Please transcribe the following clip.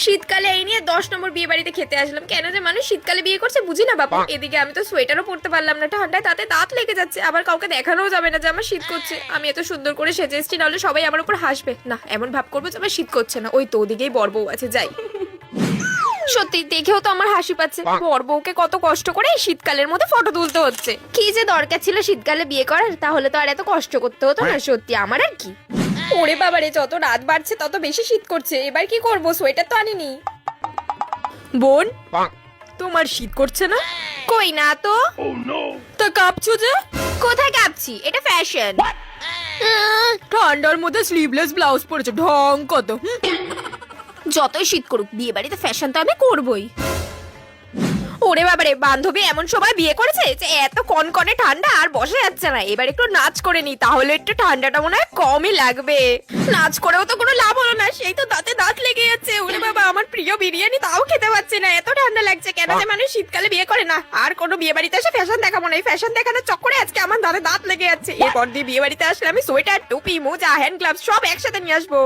শীতকালে এই নিয়ে 10 নম্বর বিয়ে বাড়িতে খেতে আসলাম। কেন যে মানুষ শীতকালে বিয়ে করছে বুঝি না বাবা। এদিকে আমি তো সোয়েটারও পরতে পারলাম না ঠান্ডায়, তাতে দাঁত লেগে যাচ্ছে। আবার কাউকে দেখানোও যাবে না যে আমার শীত করছে। আমি এত সুন্দর করে সেজে এসেছি, নাহলে সবাই আমার উপর হাসবে। না, এমন ভাব করবো যে আমার শীত করছে না। ওই তো ওদিকেই বর বউ আছে, যাই। সত্যি দেখেও তো আমার হাসি পাচ্ছে। বর বউকে কত কষ্ট করে এই শীতকালের মধ্যে ফটো তুলতে হচ্ছে। কি যে দরকার ছিল শীতকালে বিয়ে করার, তাহলে তো আর এত কষ্ট করতে হতো না। সত্যি আমার আর কি। ওরে বাবারে, যত রাত বাড়ছে তত বেশি শীত করছে। এবার কি করবো, সোয়েটার তো আনিনি। বোন, তোমার শীত করছে না? কই না তো। তা কাঁপছো যে? কোথায় কাঁপছি, এটা ফ্যাশন। ঠান্ডার মধ্যে স্লিভলেস ব্লাউজ পরেছো, ঢং কত। যতই শীত করুক, বিয়ে বাড়িতে ফ্যাশন তো আমি করবই। ওরে বাবারে, বান্ধবী এমন সময় বিয়ে করেছে যে এত কনকনে ঠান্ডা আর বসে যাচ্ছে না। এবার একটু নাচ করে নি, তাহলে একটু ঠান্ডাটা মনে হয় কমই লাগবে। নাচ করেও তো কোনো লাভ হলো না, সেই তো দাঁতে দাঁত লেগে যাচ্ছে। ওরে বাবা, আমার প্রিয় বিরিয়ানি তাও খেতে পাচ্ছি না, এত ঠান্ডা লাগছে। কেন যে মানুষ শীতকালে বিয়ে করে না। আর কোনো বিয়ে বাড়িতে এসে ফ্যাশন দেখাবো না, এই ফ্যাশন দেখানোর চক্করে আজকে আমার দাঁতে দাঁত লেগে যাচ্ছে। এরপর দিয়ে বিয়ে বাড়িতে আসলে আমি সোয়েটার, টুপি, মোজা, হ্যান্ড গ্লাভস সব একসাথে নিয়ে আসবো।